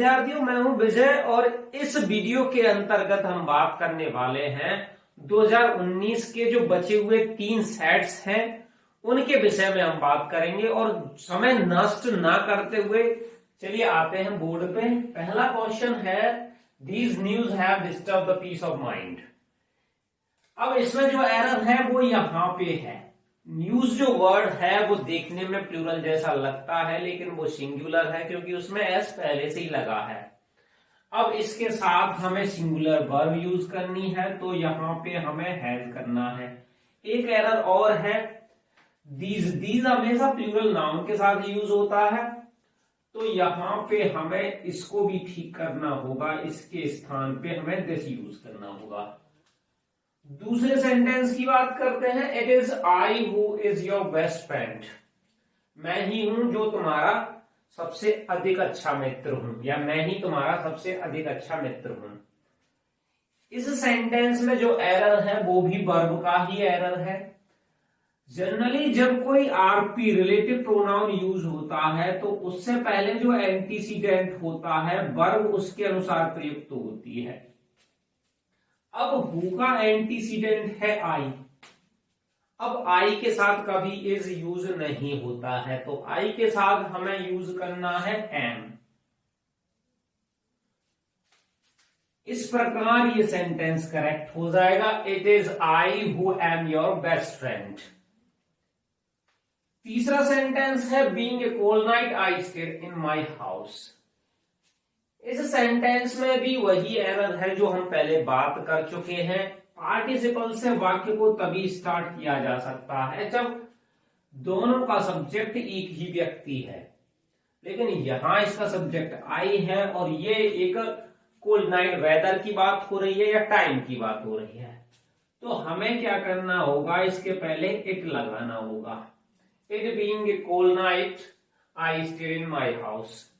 विद्यार्थियों, मैं हूं विजय और इस वीडियो के अंतर्गत हम बात करने वाले हैं 2019 के जो बचे हुए 3 सेट्स हैं उनके विषय में हम बात करेंगे। और समय नष्ट ना करते हुए चलिए आते हैं बोर्ड पे। पहला क्वेश्चन है, these news have disturb the peace of mind. अब इसमें जो एरर है वो यहां पे है। न्यूज जो वर्ड है वो देखने में प्लूरल जैसा लगता है, लेकिन वो सिंगुलर है क्योंकि उसमें एस पहले से ही लगा है। अब इसके साथ हमें सिंगुलर वर्ब यूज करनी है, तो यहां पे हमें हैज करना है। एक एरर और है, दीज हमेशा प्लूरल नाउन के साथ यूज होता है, तो यहां पे हमें इसको भी ठीक करना होगा। इसके स्थान पे हमें दिस यूज करना होगा। दूसरे सेंटेंस की बात करते हैं, it is I who is your best friend. मैं ही हूं जो तुम्हारा सबसे अधिक अच्छा मित्र हूं, या मैं ही तुम्हारा सबसे अधिक अच्छा मित्र हूं। इस सेंटेंस में जो एरर है वो भी वर्ब का ही एरर है। जनरली जब कोई आरपी रिलेटिव प्रोनाउन यूज होता है तो उससे पहले जो एंटीसीडेंट होता है वर्ब उसके अनुसार प्रयुक्त होती है। अब हु का एंटीसीडेंट है आई। अब आई के साथ कभी इज यूज नहीं होता है, तो आई के साथ हमें यूज करना है एम। इस प्रकार ये सेंटेंस करेक्ट हो जाएगा, it is I who am your best friend. तीसरा सेंटेंस है, being a cold night I stayed in my house. इस सेंटेंस में भी वही एरर है जो हम पहले बात कर चुके हैं। पार्टिसिपल से वाक्य को तभी स्टार्ट किया जा सकता है जब दोनों का सब्जेक्ट एक ही व्यक्ति है, लेकिन यहां इसका सब्जेक्ट आई है और ये एक कोल्ड नाइट वेदर की बात हो रही है या टाइम की बात हो रही है। तो हमें क्या करना होगा, इसके पहले इट लगाना होगा। It being a cold night I stayed in my house.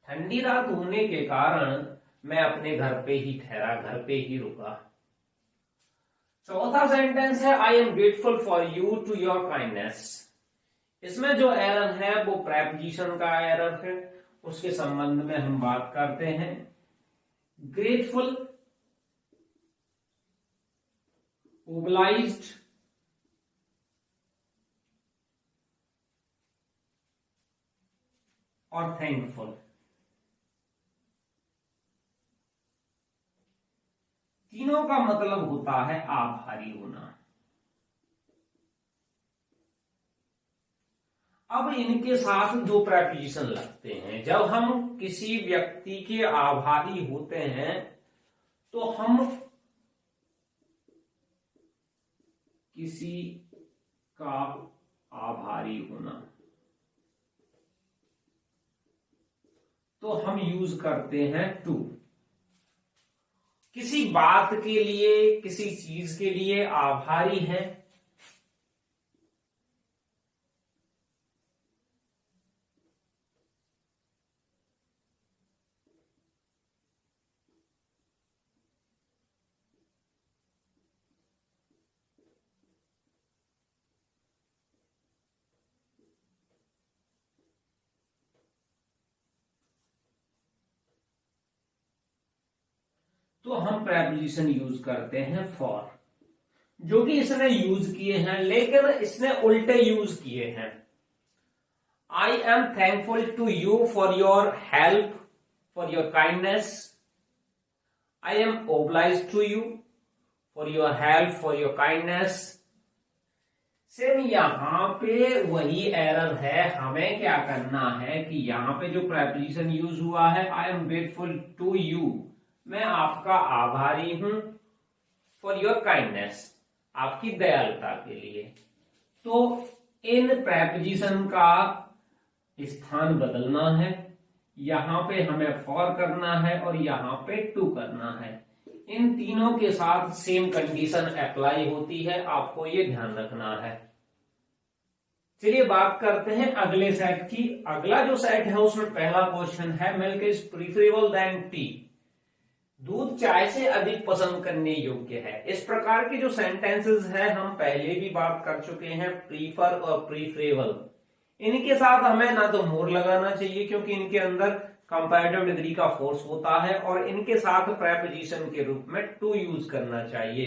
ठंडी रात होने के कारण मैं अपने घर पे ही ठहरा, घर पे ही रुका। चौथा सेंटेंस है, I am grateful for you to your kindness. इसमें जो एरर है वो प्रेपोजिशन का एरर है, उसके संबंध में हम बात करते हैं। ग्रेटफुल, ओब्लाइज्ड और थैंकफुल, तीनों का मतलब होता है आभारी होना। अब इनके साथ दो प्रेपोजिशन लगते हैं। जब हम किसी व्यक्ति के आभारी होते हैं तो हम किसी का आभारी होना तो हम यूज करते हैं टू। किसी बात के लिए, किसी चीज के लिए आभारी है, तो हम प्रेपोजिशन यूज करते हैं फॉर, जो कि इसने यूज किए हैं, लेकिन इसने उल्टे यूज किए हैं। I am thankful to you for your help, for your kindness. I am obliged to you for your help, for your kindness. Same यहां पे वही एरर है। हमें क्या करना है कि यहां पे जो प्रेपोजिशन यूज हुआ है, I am grateful to you, मैं आपका आभारी हूं, फॉर योर काइंडनेस, आपकी दयालुता के लिए। तो इन प्रेपोजिशन का स्थान बदलना है। यहां पे हमें फॉर करना है और यहां पे टू करना है। इन तीनों के साथ सेम कंडीशन अप्लाई होती है, आपको ये ध्यान रखना है। चलिए बात करते हैं अगले सेट की। अगला जो सेट है उसमें पहला क्वेश्चन है, milk is preferable than tea. दूध चाय से अधिक पसंद करने योग्य है। इस प्रकार के जो सेंटेंसेस है हम पहले भी बात कर चुके हैं, प्रीफर और प्रीफरेबल। इनके साथ हमें ना तो मोर लगाना चाहिए क्योंकि इनके अंदर कंपैरेटिव डिग्री का फोर्स होता है, और इनके साथ प्रेपोजिशन के रूप में टू यूज करना चाहिए,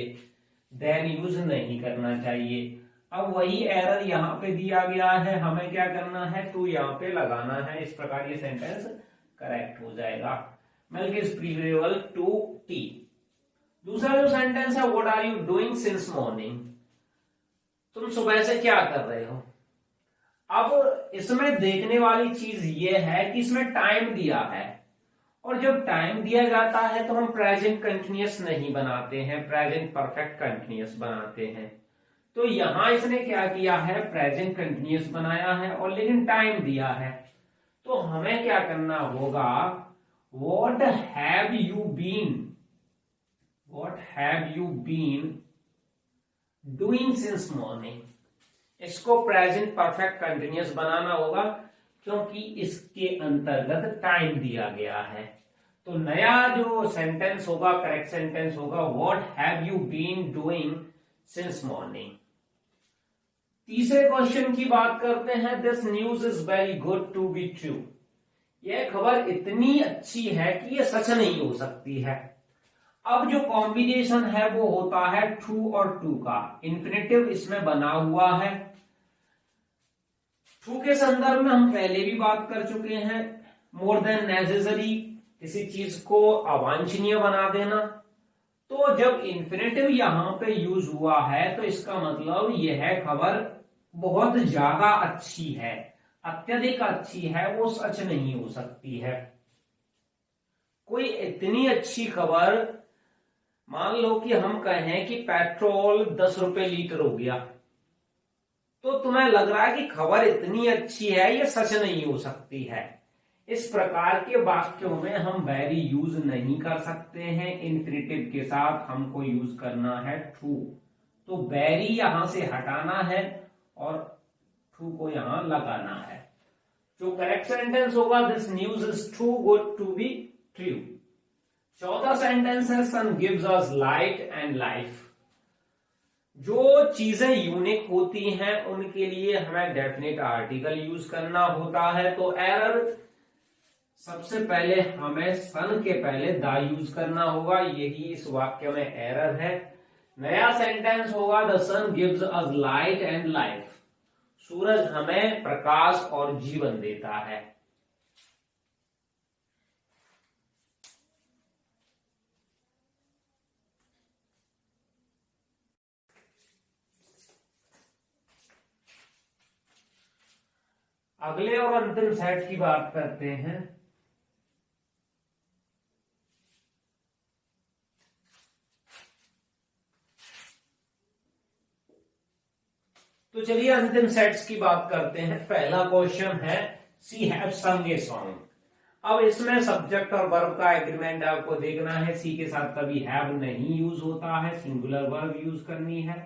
देन यूज नहीं करना चाहिए। अब वही एरर यहाँ पे दिया गया है, हमें क्या करना है, टू यहाँ पे लगाना है। इस प्रकार ये सेंटेंस करेक्ट हो जाएगा। Milk is preferable to tea. दूसरा जो सेंटेंस है, what are you doing since morning, तुम सुबह से क्या कर रहे हो। अब इसमें देखने वाली चीज ये है कि इसमें टाइम दिया है, और जब टाइम दिया जाता है तो हम प्रेजेंट कंटिन्यूअस नहीं बनाते हैं, प्रेजेंट परफेक्ट कंटिन्यूअस बनाते हैं। तो यहां इसने क्या किया है, प्रेजेंट कंटिन्यूअस बनाया है और लेकिन टाइम दिया है। तो हमें क्या करना होगा, what have you been, what have you been doing since morning, इसको प्रेजेंट परफेक्ट कंटिन्यूअस बनाना होगा क्योंकि इसके अंतर्गत टाइम दिया गया है। तो नया जो सेंटेंस होगा, करेक्ट सेंटेंस होगा, what have you been doing since morning. तीसरे क्वेश्चन की बात करते हैं, this news is very good to be true, यह खबर इतनी अच्छी है कि यह सच नहीं हो सकती है। अब जो कॉम्बिनेशन है वो होता है ट्रू और टू का, इन्फिनेटिव इसमें बना हुआ है। ट्रू के संदर्भ में हम पहले भी बात कर चुके हैं, मोर देन नेसेसरी, किसी चीज को अवांछनीय बना देना। तो जब इन्फिनेटिव यहां पे यूज हुआ है तो इसका मतलब यह है खबर बहुत ज्यादा अच्छी है, अत्यधिक अच्छी है, वो सच नहीं हो सकती है। कोई इतनी अच्छी खबर, मान लो कि हम कहें कि पेट्रोल 10 रुपए लीटर हो गया, तो तुम्हें लग रहा है कि खबर इतनी अच्छी है, ये सच नहीं हो सकती है। इस प्रकार के वाक्यों में हम वेरी यूज नहीं कर सकते हैं, इन्फिनेटिव के साथ हमको यूज करना है ट्रू। तो वेरी यहां से हटाना है और ट्रू को यहां लगाना है। जो करेक्ट सेंटेंस होगा, this news is too good to be true. चौथा सेंटेंस है, sun gives us light and life. जो चीजें यूनिक होती हैं उनके लिए हमें डेफिनेट आर्टिकल यूज करना होता है। तो एरर, सबसे पहले हमें सन के पहले द यूज करना होगा, यही इस वाक्य में एरर है। नया सेंटेंस होगा, the sun gives us light and life, सूरज हमें प्रकाश और जीवन देता है। अगले और अंतिम सेट की बात करते हैं। तो चलिए अंतिम सेट्स की बात करते हैं। पहला क्वेश्चन है, सी हैव संग ए सॉन्ग। अब इसमें सब्जेक्ट और वर्ब का एग्रीमेंट आपको देखना है। सी के साथ कभी हैव नहीं यूज होता है, सिंगुलर वर्ब यूज करनी है।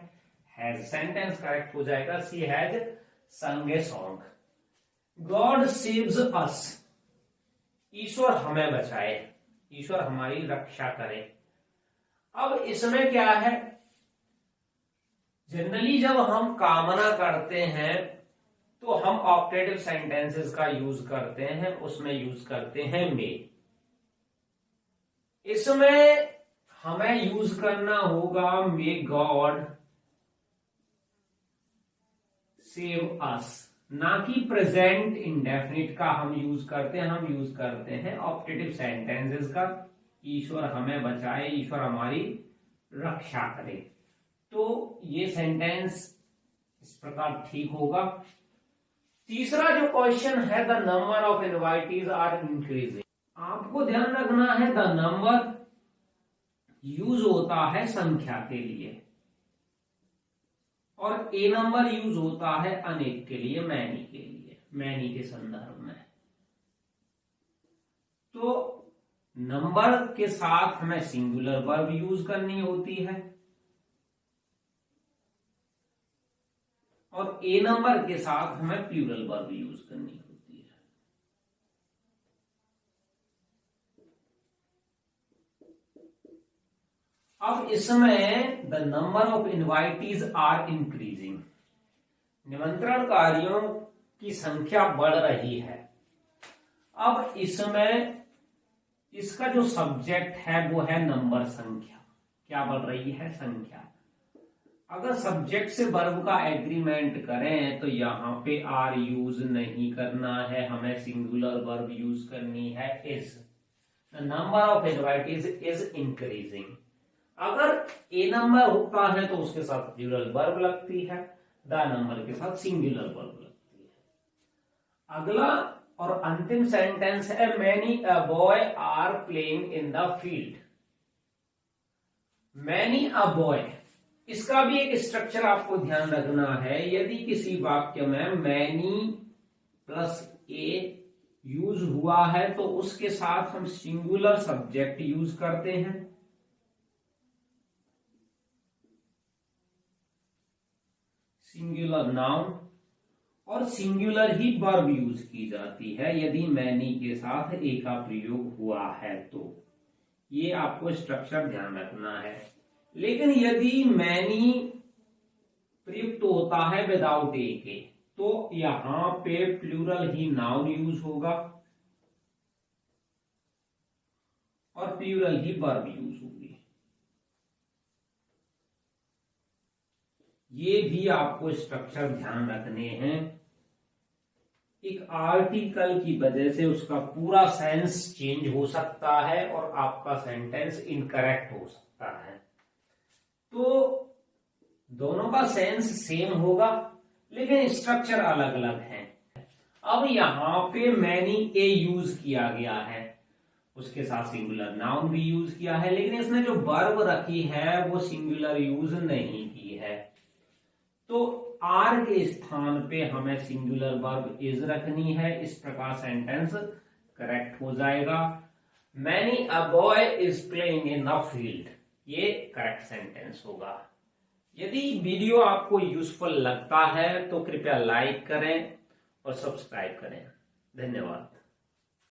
हैज, सेंटेंस करेक्ट हो जाएगा, sea has sung a song. God saves us, ईश्वर हमें बचाए, ईश्वर हमारी रक्षा करे। अब इसमें क्या है, जनरली जब हम कामना करते हैं तो हम ऑप्टेटिव सेंटेंसेस का यूज करते हैं, उसमें यूज करते हैं मे। इसमें हमें यूज करना होगा मे गॉड सेव अस, ना कि प्रेजेंट इंडेफिनिट का हम यूज करते हैं। हम यूज करते हैं ऑप्टेटिव सेंटेंसेस का, ईश्वर हमें बचाए, ईश्वर हमारी रक्षा करे। तो ये सेंटेंस इस प्रकार ठीक होगा। तीसरा जो क्वेश्चन है, the number of invitees are increasing. आपको ध्यान रखना है, द नंबर यूज होता है संख्या के लिए और ए नंबर यूज होता है अनेक के लिए, मैनी के लिए, मैनी के संदर्भ में। तो नंबर के साथ हमें सिंगुलर वर्ब यूज करनी होती है और ए नंबर के साथ हमें प्लूरल वर्ब यूज करनी होती है। अब इसमें the number of invitees are increasing, निमंत्रणकारियों की संख्या बढ़ रही है। अब इसमें इसका जो सब्जेक्ट है वो है नंबर, संख्या। क्या बढ़ रही है? संख्या। अगर सब्जेक्ट से वर्ब का एग्रीमेंट करें तो यहाँ पे आर यूज नहीं करना है, हमें सिंगुलर वर्ब यूज करनी है is. The number of advertise is increasing. अगर ए नंबर होता है तो उसके साथ प्लूरल वर्ब लगती है, द नंबर के साथ सिंगुलर वर्ब लगती है। अगला और अंतिम सेंटेंस है many a boy are playing in the field. Many a boy, इसका भी एक स्ट्रक्चर आपको ध्यान रखना है। यदि किसी वाक्य में मैनी प्लस ए यूज हुआ है तो उसके साथ हम सिंगुलर सब्जेक्ट यूज करते हैं, सिंगुलर नाउन, और सिंगुलर ही वर्ब यूज की जाती है यदि मैनी के साथ ए का प्रयोग हुआ है तो। ये आपको स्ट्रक्चर ध्यान रखना है। लेकिन यदि मैनी प्रयुक्त होता है विदाउट ए के तो यहां पे प्लूरल ही नाउन यूज होगा और प्लूरल ही वर्ब यूज होगी। ये भी आपको स्ट्रक्चर ध्यान रखने हैं। एक आर्टिकल की वजह से उसका पूरा सेंस चेंज हो सकता है और आपका सेंटेंस इनकरेक्ट हो सकता है। तो दोनों का सेंस सेम होगा लेकिन स्ट्रक्चर अलग अलग है। अब यहां पे मैनी ए यूज किया गया है, उसके साथ सिंगुलर नाउन भी यूज किया है, लेकिन इसने जो वर्ब रखी है वो सिंगुलर यूज नहीं की है। तो आर के स्थान पे हमें सिंगुलर वर्ब इज रखनी है। इस प्रकार सेंटेंस करेक्ट हो जाएगा। Many a boy is playing in the field, ये करेक्ट सेंटेंस होगा। यदि वीडियो आपको यूजफुल लगता है तो कृपया लाइक करें और सब्सक्राइब करें। धन्यवाद।